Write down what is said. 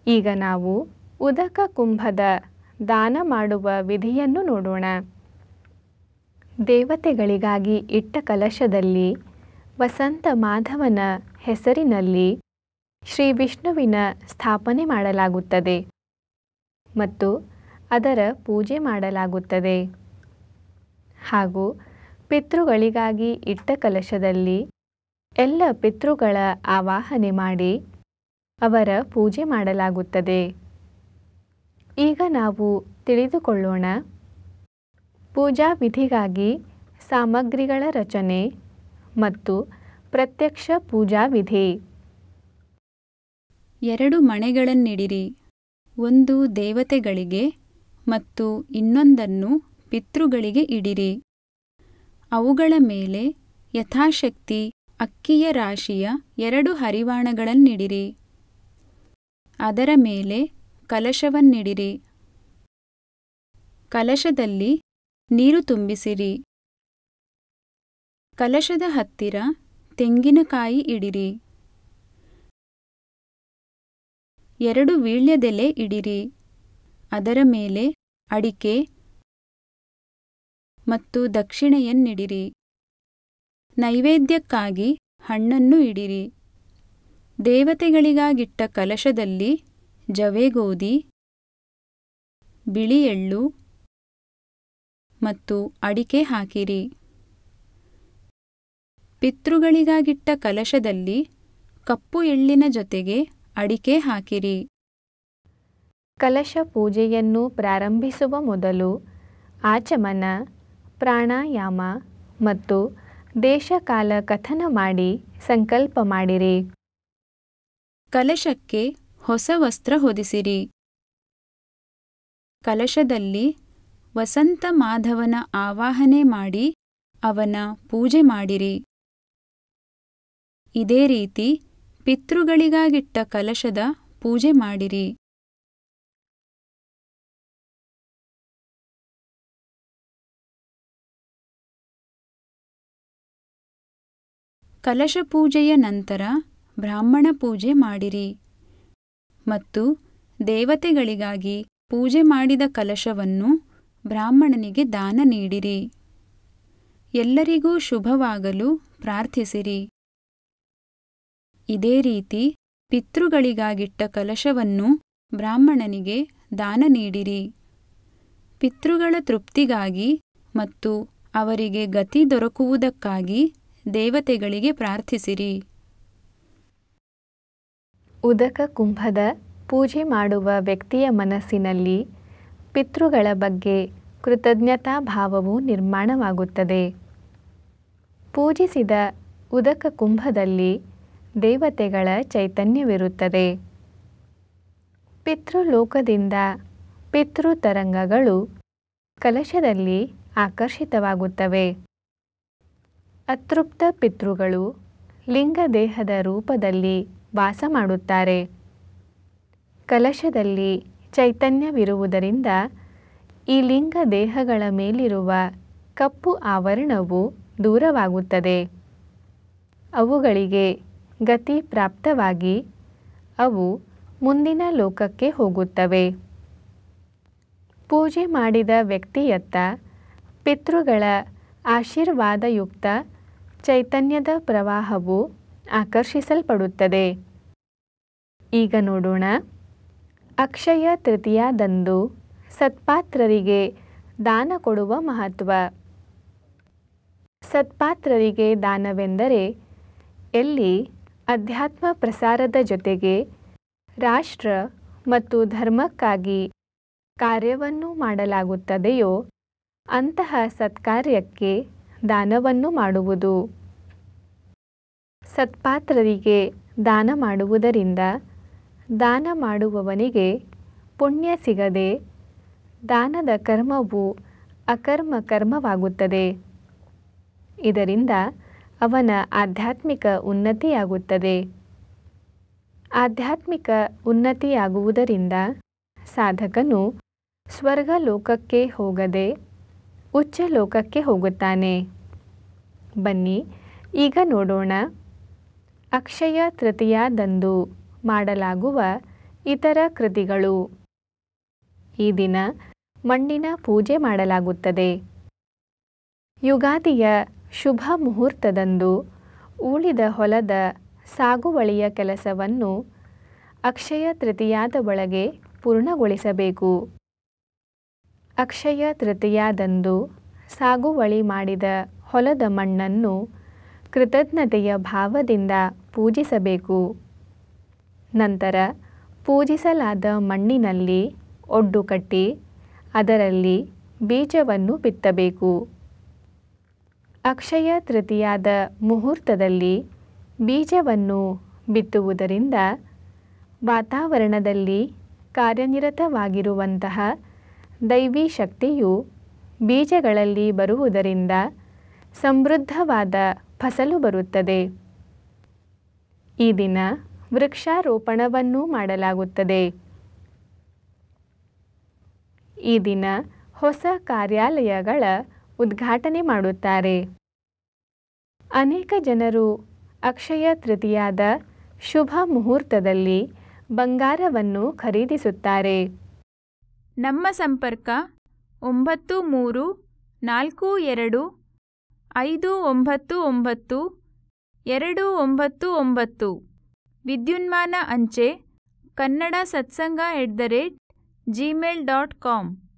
ಈಗ ನಾವು ಉದಕ ಕುಂಭದ ದಾನ ಮಾಡುವ ವಿಧಿಯನ್ನು ನೋಡೋಣ. ದೇವತೆಗಳಿಗಾಗಿ ಇಟ್ಟ ಕಲಶದಲ್ಲಿ ವಸಂತ ಮಾಧವನ ಹೆಸರಿನಲ್ಲಿ ಶ್ರೀ ವಿಷ್ಣುವಿನ ಸ್ಥಾಪನೆ ಮಾಡಲಾಗುತ್ತದೆ ಮತ್ತು ಅದರ ಪೂಜೆ ಮಾಡಲಾಗುತ್ತದೆ. ಹಾಗೂ ಪಿತೃಗಳಿಗಾಗಿ ಇಟ್ಟ ಕಲಶದಲ್ಲಿ ಎಲ್ಲ ಪಿತೃಗಳ ಆವಾಹನೆ ಮಾಡಿ ಅವರ ಪೂಜೆ ಮಾಡಲಾಗುತ್ತದೆ. ಈಗ ನಾವು ತಿಳಿದುಕೊಳ್ಳೋಣ ಪೂಜಾ ವಿಧಿಗಾಗಿ ಸಾಮಗ್ರಿಗಳ ರಚನೆ ಮತ್ತು ಪ್ರತ್ಯಕ್ಷ ಪೂಜಾ ವಿಧಿ. 2 ಮಣೆಗಳನ್ನಿಡಿರಿ, ಒಂದು ದೇವತೆಗಳಿಗೆ ಮತ್ತು ಇನ್ನೊಂದನ್ನು ಪಿತೃಗಳಿಗೆ ಇಡಿರಿ. ಅವುಗಳ ಮೇಲೆ ಯಥಾಶಕ್ತಿ ಅಕ್ಕಿಯ ರಾಶಿಯ 2 ಹರಿವಾಣಗಳನ್ನಿಡಿರಿ. ಅದರ ಮೇಲೆ ಕಲಶವನ್ನಿಡಿರಿ. ಕಲಶದಲ್ಲಿ ನೀರು ತುಂಬಿಸಿರಿ. ಕಲಶದ ಹತ್ತಿರ ತೆಂಗಿನಕಾಯಿ ಇಡಿರಿ. 2 ವೀಳ್ಯದೆಲೆ ಇಡಿರಿ. ಅದರ ಮೇಲೆ ಅಡಿಕೆ ಮತ್ತು ದಕ್ಷಿಣೆಯನ್ನಿಡಿರಿ. ನೈವೇದ್ಯಕ್ಕಾಗಿ ಹಣ್ಣನ್ನು ಇಡಿರಿ. ದೇವತೆಗಳಿಗಾಗಿಟ್ಟ ಕಲಶದಲ್ಲಿ ಜವೆಗೋಧಿ, ಬಿಳಿ ಎಳ್ಳು ಮತ್ತು ಅಡಿಕೆ ಹಾಕಿರಿ. ಪಿತೃಗಳಿಗಾಗಿಟ್ಟ ಕಲಶದಲ್ಲಿ ಕಪ್ಪು ಎಳ್ಳಿನ ಜೊತೆಗೆ ಅಡಿಕೆ ಹಾಕಿರಿ. ಕಲಶ ಪೂಜೆಯನ್ನು ಪ್ರಾರಂಭಿಸುವ ಮೊದಲು ಆಚಮನ, ಪ್ರಾಣಾಯಾಮ ಮತ್ತು ದೇಶಕಾಲ ಕಥನ ಮಾಡಿ ಸಂಕಲ್ಪ ಮಾಡಿರಿ. ಕಲಶಕ್ಕೆ ಹೊಸ ವಸ್ತ್ರ ಹೊದಿಸಿರಿ. ಕಲಶದಲ್ಲಿ ವಸಂತ ಮಾಧವನ ಆವಾಹನೆ ಮಾಡಿ ಅವನ ಪೂಜೆ ಮಾಡಿರಿ. ಇದೇ ರೀತಿ ಪಿತೃಗಳಿಗಾಗಿಟ್ಟ ಕಲಶದ ಪೂಜೆ ಮಾಡಿರಿ. ಕಲಶ ಪೂಜೆಯ ನಂತರ ಬ್ರಾಹ್ಮಣ ಪೂಜೆ ಮಾಡಿರಿ ಮತ್ತು ದೇವತೆಗಳಿಗಾಗಿ ಪೂಜೆ ಮಾಡಿದ ಕಲಶವನ್ನು ಬ್ರಾಹ್ಮಣನಿಗೆ ದಾನ ನೀಡಿರಿ. ಎಲ್ಲರಿಗೂ ಶುಭವಾಗಲು ಪ್ರಾರ್ಥಿಸಿರಿ. ಇದೇ ರೀತಿ ಪಿತೃಗಳಿಗಾಗಿಟ್ಟ ಕಲಶವನ್ನು ಬ್ರಾಹ್ಮಣನಿಗೆ ದಾನ ನೀಡಿರಿ. ಪಿತೃಗಳ ತೃಪ್ತಿಗಾಗಿ ಮತ್ತು ಅವರಿಗೆ ಗತಿ ದೊರಕುವುದಕ್ಕಾಗಿ ದೇವತೆಗಳಿಗೆ ಪ್ರಾರ್ಥಿಸಿರಿ. ಉದಕ ಕುಂಭದ ಪೂಜೆ ಮಾಡುವ ವ್ಯಕ್ತಿಯ ಮನಸ್ಸಿನಲ್ಲಿ ಪಿತೃಗಳ ಬಗ್ಗೆ ಕೃತಜ್ಞತಾ ಭಾವವು ನಿರ್ಮಾಣವಾಗುತ್ತದೆ. ಪೂಜಿಸಿದ ಉದಕ ಕುಂಭದಲ್ಲಿ ದೇವತೆಗಳ ಚೈತನ್ಯವಿರುತ್ತದೆ. ಪಿತೃಲೋಕದಿಂದ ಪಿತೃತರಂಗಗಳು ಕಲಶದಲ್ಲಿ ಆಕರ್ಷಿತವಾಗುತ್ತವೆ. ಅತೃಪ್ತ ಪಿತೃಗಳು ಲಿಂಗದೇಹದ ರೂಪದಲ್ಲಿ ವಾಸ ಮಾಡುತ್ತಾರೆ. ಕಲಶದಲ್ಲಿ ಚೈತನ್ಯವಿರುವುದರಿಂದ ಈ ಲಿಂಗ ದೇಹಗಳ ಮೇಲಿರುವ ಕಪ್ಪು ಆವರಣವು ದೂರವಾಗುತ್ತದೆ. ಅವುಗಳಿಗೆ ಗತಿ ಪ್ರಾಪ್ತವಾಗಿ ಅವು ಮುಂದಿನ ಲೋಕಕ್ಕೆ ಹೋಗುತ್ತವೆ. ಪೂಜೆ ಮಾಡಿದ ವ್ಯಕ್ತಿಯತ್ತ ಪಿತೃಗಳ ಆಶೀರ್ವಾದಯುಕ್ತ ಚೈತನ್ಯದ ಪ್ರವಾಹವು ಆಕರ್ಷಿಸಲ್ಪಡುತ್ತದೆ. ಈಗ ನೋಡೋಣ ಅಕ್ಷಯ ತೃತೀಯಾದಂದು ಸತ್ಪಾತ್ರರಿಗೆ ದಾನ ಕೊಡುವ ಮಹತ್ವ. ಸತ್ಪಾತ್ರರಿಗೆ ದಾನವೆಂದರೆ ಎಲ್ಲಿ ಅಧ್ಯಾತ್ಮ ಪ್ರಸಾರದ ಜೊತೆಗೆ ರಾಷ್ಟ್ರ ಮತ್ತು ಧರ್ಮಕ್ಕಾಗಿ ಕಾರ್ಯವನ್ನು ಮಾಡಲಾಗುತ್ತದೆಯೋ ಅಂತಹ ಸತ್ಕಾರ್ಯಕ್ಕೆ ದಾನವನ್ನು ಮಾಡುವುದು. ಸತ್ಪಾತ್ರರಿಗೆ ದಾನ ಮಾಡುವುದರಿಂದ ದಾನ ಮಾಡುವವನಿಗೆ ಪುಣ್ಯ ಸಿಗದೆ ದಾನದ ಕರ್ಮವು ಅಕರ್ಮ ಕರ್ಮವಾಗುತ್ತದೆ. ಇದರಿಂದ ಅವನ ಆಧ್ಯಾತ್ಮಿಕ ಉನ್ನತಿಯಾಗುತ್ತದೆ. ಆಧ್ಯಾತ್ಮಿಕ ಉನ್ನತಿಯಾಗುವುದರಿಂದ ಸಾಧಕನು ಸ್ವರ್ಗ ಲೋಕಕ್ಕೆ ಹೋಗದೆ ಉಚ್ಚ ಲೋಕಕ್ಕೆ ಹೋಗುತ್ತಾನೆ. ಬನ್ನಿ ಈಗ ನೋಡೋಣ ಅಕ್ಷಯ ತೃತೀಯಾದಂದು ಮಾಡಲಾಗುವ ಇತರ ಕೃತಿಗಳು. ಈ ದಿನ ಮಣ್ಣಿನ ಪೂಜೆ ಮಾಡಲಾಗುತ್ತದೆ. ಯುಗಾದಿಯ ಶುಭ ಮುಹೂರ್ತದಂದು ಉಳಿದ ಹೊಲದ ಸಾಗುವಳಿಯ ಕೆಲಸವನ್ನು ಅಕ್ಷಯ ತೃತೀಯಾದ ಒಳಗೆ ಪೂರ್ಣಗೊಳಿಸಬೇಕು. ಅಕ್ಷಯ ತೃತೀಯಾದಂದು ಸಾಗುವಳಿ ಮಾಡಿದ ಹೊಲದ ಮಣ್ಣನ್ನು ಕೃತಜ್ಞತೆಯ ಭಾವದಿಂದ ಪೂಜಿಸಬೇಕು. ನಂತರ ಪೂಜಿಸಲಾದ ಮಣ್ಣಿನಲ್ಲಿ ಒಡ್ಡು ಕಟ್ಟಿ ಅದರಲ್ಲಿ ಬೀಜವನ್ನು ಬಿತ್ತಬೇಕು. ಅಕ್ಷಯ ತೃತೀಯಾದ ಮುಹೂರ್ತದಲ್ಲಿ ಬೀಜವನ್ನು ಬಿತ್ತುವುದರಿಂದ ವಾತಾವರಣದಲ್ಲಿ ಕಾರ್ಯನಿರತವಾಗಿರುವಂತಹ ದೈವಿ ಶಕ್ತಿಯು ಬೀಜಗಳಲ್ಲಿ ಬರುವುದರಿಂದ ಸಮೃದ್ಧವಾದ ಫಸಲು ಬರುತ್ತದೆ. ಈ ದಿನ ವೃಕ್ಷಾರೋಪಣವನ್ನೂ ಮಾಡಲಾಗುತ್ತದೆ. ಈ ದಿನ ಹೊಸ ಕಾರ್ಯಾಲಯಗಳ ಉದ್ಘಾಟನೆ ಮಾಡುತ್ತಾರೆ. ಅನೇಕ ಜನರು ಅಕ್ಷಯ ತೃತೀಯಾದ ಶುಭ ಮುಹೂರ್ತದಲ್ಲಿ ಬಂಗಾರವನ್ನು ಖರೀದಿಸುತ್ತಾರೆ. ನಮ್ಮ ಸಂಪರ್ಕ 93425299. ವಿದ್ಯುನ್ಮಾನ ಅಂಚೆ kannada satsanga@gmail.com